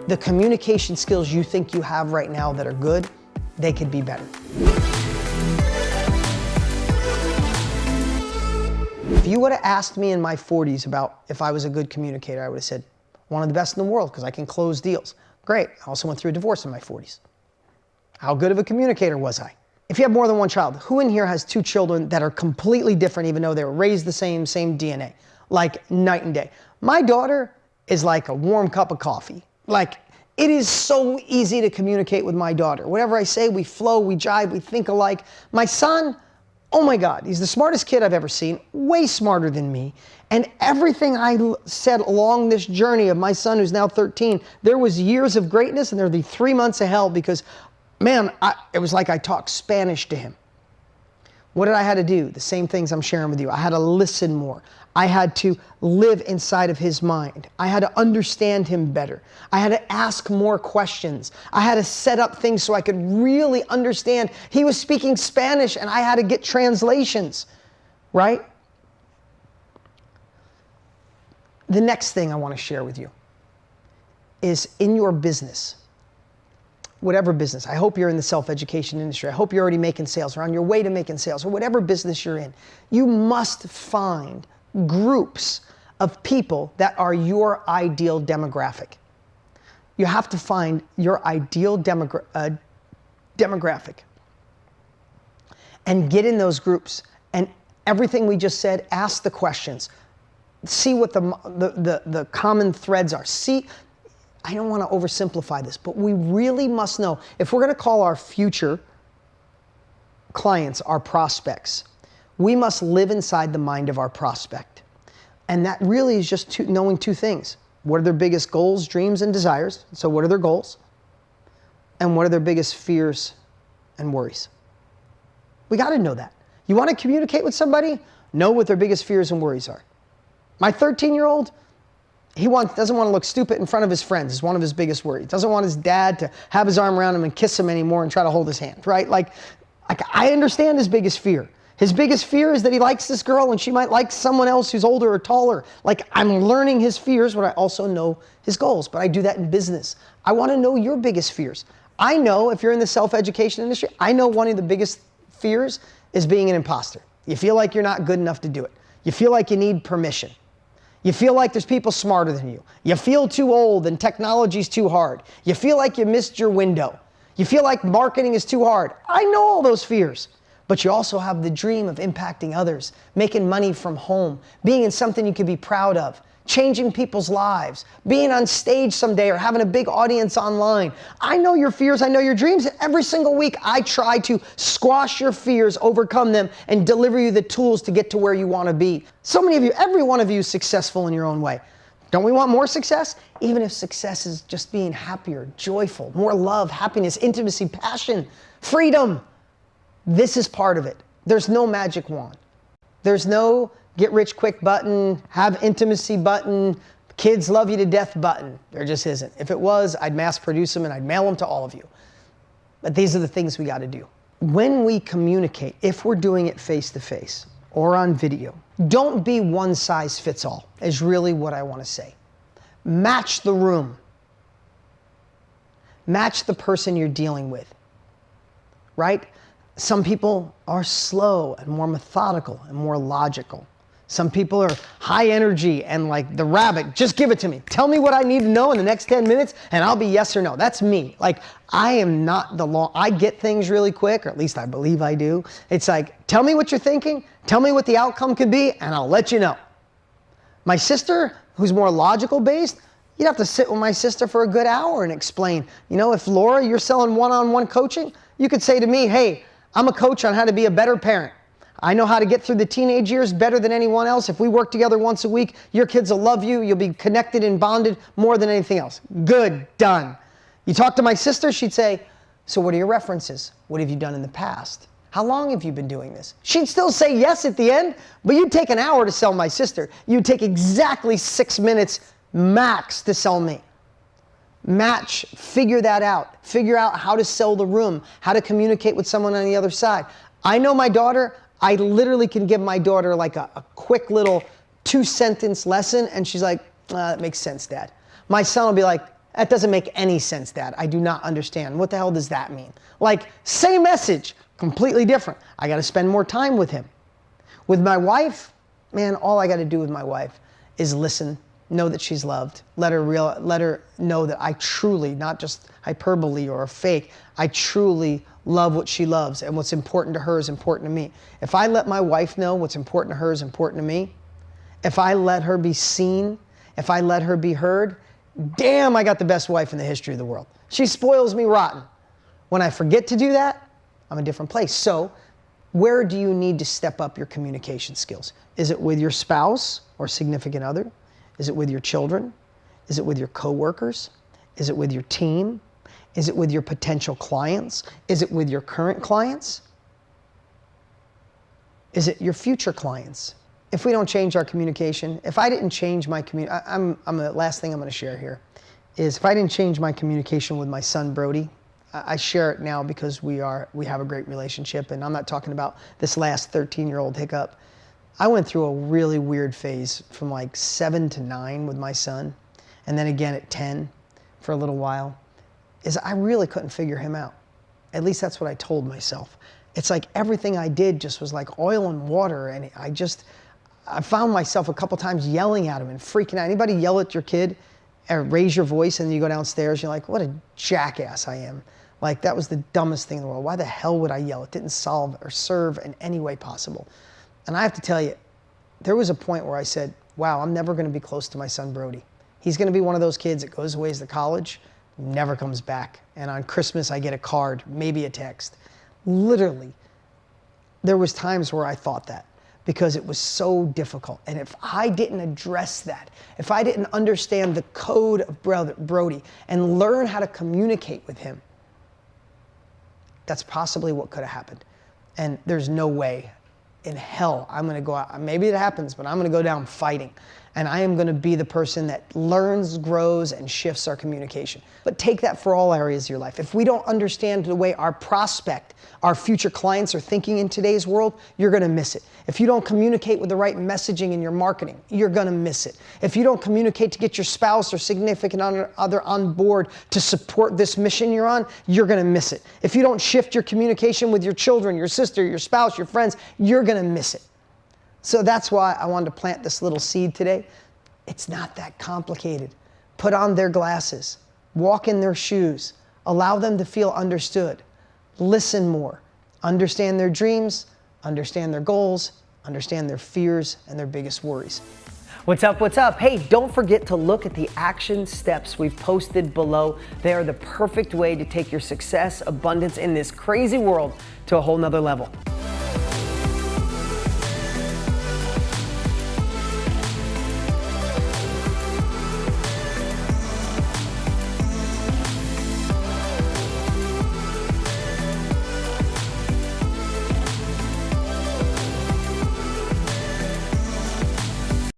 the communication skills you think you have right now that are good, they could be better. If you would have asked me in my 40s about if I was a good communicator, I would have said, one of the best in the world because I can close deals. Great. I also went through a divorce in my 40s. How good of a communicator was I? If you have more than one child, who in here has two children that are completely different even though they were raised the same DNA? Like night and day. My daughter is like a warm cup of coffee. Like, it is so easy to communicate with my daughter. Whatever I say, we flow, we jive, we think alike. My son, oh my God, he's the smartest kid I've ever seen, way smarter than me. And everything I said along this journey of my son, who's now 13, there was years of greatness and there were the 3 months of hell because, man, it was like I talked Spanish to him. What did I have to do? The same things I'm sharing with you. I had to listen more. I had to live inside of his mind. I had to understand him better. I had to ask more questions. I had to set up things so I could really understand. He was speaking Spanish and I had to get translations, right? The next thing I want to share with you is in your business, whatever business. I hope you're in the self-education industry. I hope you're already making sales or on your way to making sales or whatever business you're in. You must find groups of people that are your ideal demographic. You have to find your ideal demographic and get in those groups. And everything we just said, ask the questions. See what the common threads are. See, I don't want to oversimplify this, but we really must know, if we're going to call our future clients our prospects, we must live inside the mind of our prospect. And that really is just knowing two things. What are their biggest goals, dreams, and desires? So what are their goals? And what are their biggest fears and worries? We got to know that. You want to communicate with somebody? Know what their biggest fears and worries are. My 13-year-old, he doesn't want to look stupid in front of his friends. It's one of his biggest worries. He doesn't want his dad to have his arm around him and kiss him anymore and try to hold his hand, right? Like I understand his biggest fear. His biggest fear is that he likes this girl and she might like someone else who's older or taller. Like, I'm learning his fears, but I also know his goals. But I do that in business. I want to know your biggest fears. I know if you're in the self-education industry, I know one of the biggest fears is being an imposter. You feel like you're not good enough to do it. You feel like you need permission. You feel like there's people smarter than you. You feel too old and technology's too hard. You feel like you missed your window. You feel like marketing is too hard. I know all those fears. But you also have the dream of impacting others, making money from home, being in something you can be proud of, changing people's lives, being on stage someday or having a big audience online. I know your fears, I know your dreams, and every single week I try to squash your fears, overcome them, and deliver you the tools to get to where you want to be. So many of you, every one of you is successful in your own way. Don't we want more success? Even if success is just being happier, joyful, more love, happiness, intimacy, passion, freedom. This is part of it. There's no magic wand. There's no get rich quick button, have intimacy button, kids love you to death button. There just isn't. If it was, I'd mass produce them and I'd mail them to all of you. But these are the things we got to do. When we communicate, if we're doing it face to face or on video, don't be one size fits all, is really what I want to say. Match the room. Match the person you're dealing with, right? Some people are slow and more methodical and more logical. Some people are high energy and like the rabbit, just give it to me. Tell me what I need to know in the next 10 minutes and I'll be yes or no. That's me. Like, I am not I get things really quick, or at least I believe I do. It's like, tell me what you're thinking, tell me what the outcome could be, and I'll let you know. My sister, who's more logical based, you'd have to sit with my sister for a good hour and explain. You know, if Laura, you're selling one-on-one coaching, you could say to me, hey, I'm a coach on how to be a better parent. I know how to get through the teenage years better than anyone else. If we work together once a week, your kids will love you. You'll be connected and bonded more than anything else. Good, done. You talk to my sister, she'd say, so what are your references? What have you done in the past? How long have you been doing this? She'd still say yes at the end, but you'd take an hour to sell my sister. You'd take exactly 6 minutes max to sell me. Match, figure that out. Figure out how to sell the room, how to communicate with someone on the other side. I know my daughter, I literally can give my daughter like a quick little 2-sentence lesson and she's like, that makes sense, Dad. My son will be like, That doesn't make any sense, Dad. I do not understand. What the hell does that mean? Like, same message, completely different. I got to spend more time with him. With my wife, man, all I got to do with my wife is listen, know that she's loved, let her know that I truly, not just hyperbole or a fake, I truly love what she loves, and what's important to her is important to me. If I let my wife know what's important to her is important to me, if I let her be seen, if I let her be heard, damn, I got the best wife in the history of the world. She spoils me rotten. When I forget to do that, I'm a different place. So, where do you need to step up your communication skills? Is it with your spouse or significant other? Is it with your children? Is it with your coworkers? Is it with your team? Is it with your potential clients? Is it with your current clients? Is it your future clients? If we don't change our communication, if I didn't change my the last thing I'm going to share here is if I didn't change my communication with my son Brody, I share it now because we have a great relationship, and I'm not talking about this last 13-year-old hiccup. I went through a really weird phase from like 7 to 9 with my son, and then again at 10 for a little while, is I really couldn't figure him out. At least that's what I told myself. It's like everything I did just was like oil and water, and I found myself a couple times yelling at him and freaking out. Anybody yell at your kid or raise your voice and then you go downstairs, you're like, what a jackass I am. Like, that was the dumbest thing in the world. Why the hell would I yell? It didn't solve or serve in any way possible. And I have to tell you, there was a point where I said, wow, I'm never going to be close to my son Brody. He's going to be one of those kids that goes away to college, never comes back. And on Christmas, I get a card, maybe a text. Literally, there was times where I thought that because it was so difficult. And if I didn't address that, if I didn't understand the code of Brody and learn how to communicate with him, that's possibly what could have happened. And there's no way in hell I'm going to go out. Maybe it happens, but I'm going to go down fighting. And I am going to be the person that learns, grows, and shifts our communication. But take that for all areas of your life. If we don't understand the way our prospect, our future clients are thinking in today's world, you're going to miss it. If you don't communicate with the right messaging in your marketing, you're going to miss it. If you don't communicate to get your spouse or significant other on board to support this mission you're on, you're going to miss it. If you don't shift your communication with your children, your sister, your spouse, your friends, you're going to miss it. So that's why I wanted to plant this little seed today. It's not that complicated. Put on their glasses, walk in their shoes, allow them to feel understood, listen more, understand their dreams, understand their goals, understand their fears and their biggest worries. What's up, what's up? Hey, don't forget to look at the action steps we've posted below. They are the perfect way to take your success, abundance in this crazy world to a whole nother level.